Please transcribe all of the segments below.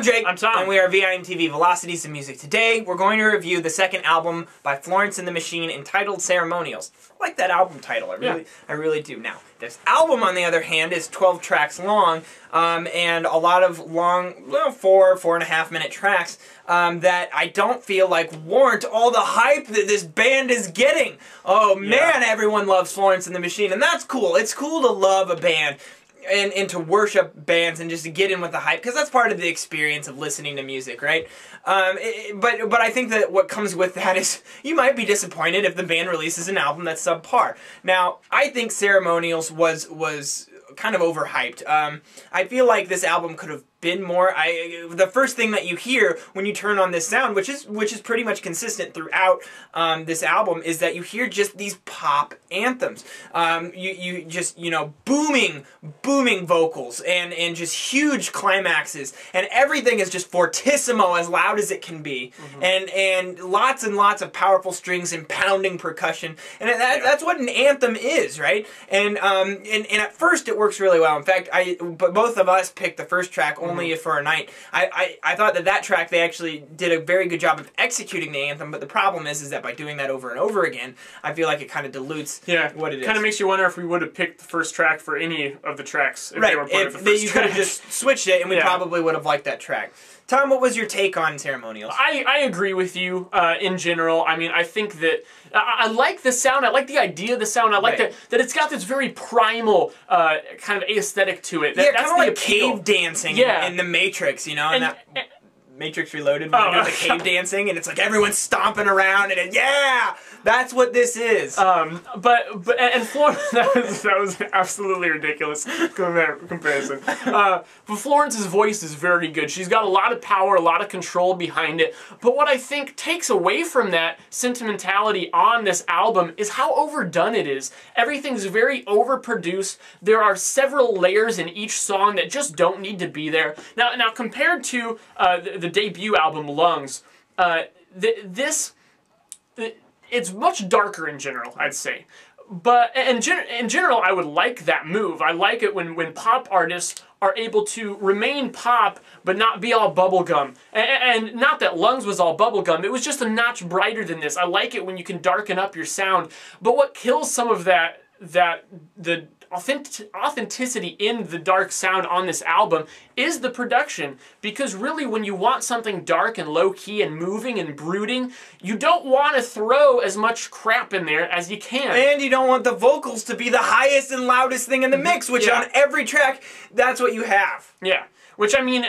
Jake. I'm Tom. And we are VIMTV Velocities and Music. Today, we're going to review the second album by Florence and the Machine entitled Ceremonials. I like that album title. I really do. Now, this album, on the other hand, is 12 tracks long, and a lot of long, well, 4.5 minute tracks that I don't feel like warrant all the hype that this band is getting. Oh man, everyone loves Florence and the Machine, and that's cool. It's cool to love a band. And to worship bands and just to get in with the hype, because that's part of the experience of listening to music, right? But I think that what comes with that is you might be disappointed if the band releases an album that's subpar. Now, I think Ceremonials was kind of overhyped. I feel like this album could have been more. The first thing that you hear when you turn on this sound, which is pretty much consistent throughout this album, is that you hear just these pop anthems. You just, you know, booming vocals and just huge climaxes, and everything is just fortissimo, as loud as it can be, and lots of powerful strings and pounding percussion, and that's what an anthem is, right? And at first it works really well. In fact, but both of us picked the first track only for a night. I thought that track, they actually did a very good job of executing the anthem, but the problem is that by doing that over and over again, I feel like it kind of dilutes what it is. Kind of makes you wonder if we would have picked the first track for any of the tracks if they were part of the first you track. could have just switched it, and we probably would have liked that track. Tom, what was your take on Ceremonials? I agree with you in general. I mean, I think that I like the sound. I like the idea of the sound. I like that it's got this very primal kind of aesthetic to it. That's kind of like cave dancing in the Matrix, you know? And Matrix Reloaded, when you do the cave dancing, and it's like everyone's stomping around, and that's what this is. And Florence, that was absolutely ridiculous comparison. But Florence's voice is very good. She's got a lot of power, a lot of control behind it. But what I think takes away from that sentimentality on this album is how overdone it is. Everything's very overproduced. There are several layers in each song that just don't need to be there. Now compared to the debut album, Lungs, it's much darker in general, I'd say. But in general, I would like that move. I like it when pop artists are able to remain pop, but not be all bubblegum. And not that Lungs was all bubblegum, it was just a notch brighter than this. I like it when you can darken up your sound. But what kills some of the authenticity in the dark sound on this album is the production, because really when you want something dark and low-key and moving and brooding, you don't want to throw as much crap in there as you can. And you don't want the vocals to be the highest and loudest thing in the mix, which on every track, that's what you have. Yeah. Which, I mean,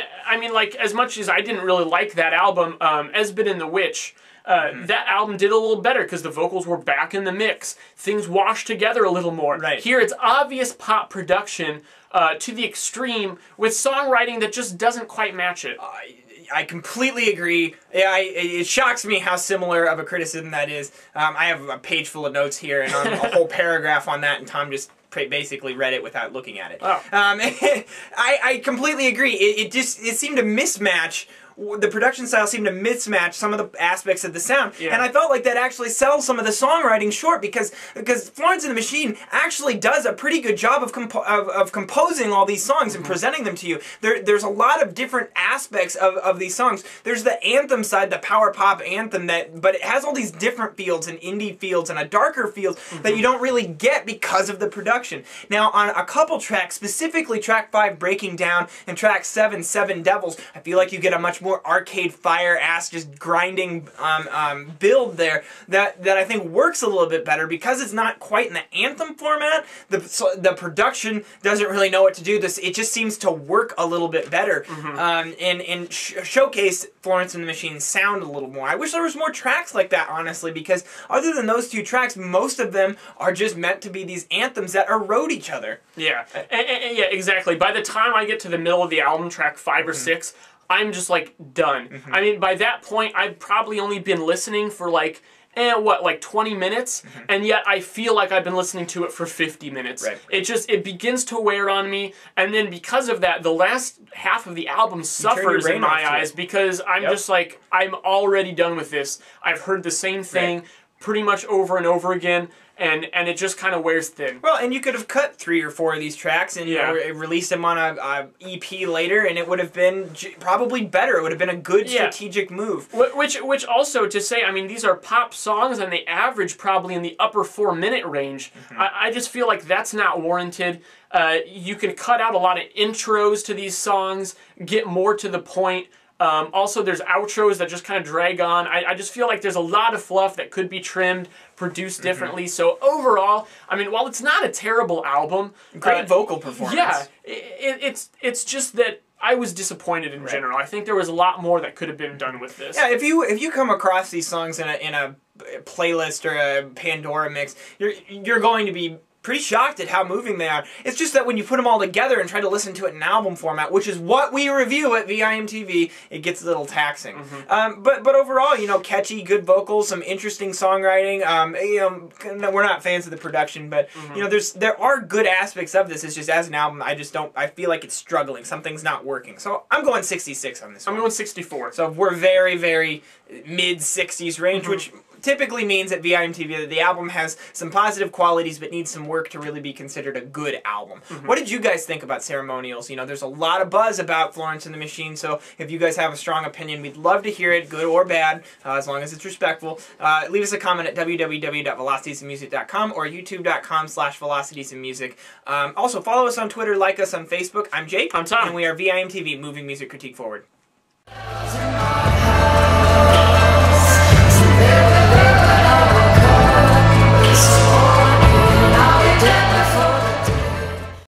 like, as much as I didn't really like that album, Esbit and the Witch, that album did a little better because the vocals were back in the mix. Things washed together a little more. Right. Here it's obvious pop production to the extreme with songwriting that just doesn't quite match it. I completely agree. It shocks me how similar of a criticism that is. I have a page full of notes here and a whole paragraph on that, and Tom just basically read it without looking at it. Oh. I completely agree. It seemed to mismatch. The production style seemed to mismatch some of the aspects of the sound, and I felt like that actually sells some of the songwriting short, because Florence and the Machine actually does a pretty good job of composing all these songs and presenting them to you. There's a lot of different aspects of these songs. There's the anthem side, the power pop anthem, but it has all these different fields and indie fields and a darker field that you don't really get because of the production. Now, on a couple tracks, specifically track 5, Breaking Down, and track 7, Seven Devils, I feel like you get a much more Arcade Fire-ass, just grinding build there that I think works a little bit better because it's not quite in the anthem format. The production doesn't really know what to do. It just seems to work a little bit better and showcase Florence and the Machine's sound a little more. I wish there was more tracks like that, honestly, because other than those two tracks, most of them are just meant to be these anthems that erode each other. Yeah, yeah, exactly. By the time I get to the middle of the album, track 5 or 6, I'm just, like, done. I mean, by that point, I've probably only been listening for, like, like 20 minutes, and yet I feel like I've been listening to it for 50 minutes. Right. It begins to wear on me, and then because of that, the last half of the album suffers in my eyes, because I'm just like, I'm already done with this. I've heard the same thing pretty much over and over again, and it just kind of wears thin. Well, and you could have cut 3 or 4 of these tracks and released them on a EP later, and it would have been probably better. It would have been a good strategic move. Which also, to say, I mean, these are pop songs, and they average probably in the upper 4-minute range. I just feel like that's not warranted. You can cut out a lot of intros to these songs, get more to the point. Also, there's outros that just kind of drag on. I just feel like there's a lot of fluff that could be trimmed, produced differently. So overall, I mean, while it's not a terrible album, great vocal performance. Yeah, it's just that I was disappointed in general. I think there was a lot more that could have been done with this. Yeah, if you come across these songs in a playlist or a Pandora mix, you're going to be pretty shocked at how moving they are. It's just that when you put them all together and try to listen to it in album format, which is what we review at VIMTV, it gets a little taxing. But overall, you know, catchy, good vocals, some interesting songwriting. You know, we're not fans of the production, but you know, there are good aspects of this. It's just as an album, I feel like it's struggling. Something's not working. So I'm going 66 on this one. I'm going 64. So we're very, very mid-60s range, which typically means at VIMTV that the album has some positive qualities but needs some work to really be considered a good album. What did you guys think about Ceremonials? You know, there's a lot of buzz about Florence and the Machine, so if you guys have a strong opinion, we'd love to hear it, good or bad, as long as it's respectful. Leave us a comment at www.velocitiesandmusic.com or youtube.com/velocitiesandmusic. Also, follow us on Twitter, like us on Facebook. I'm Jake. I'm Tom. And we are VIMTV, moving music critique forward.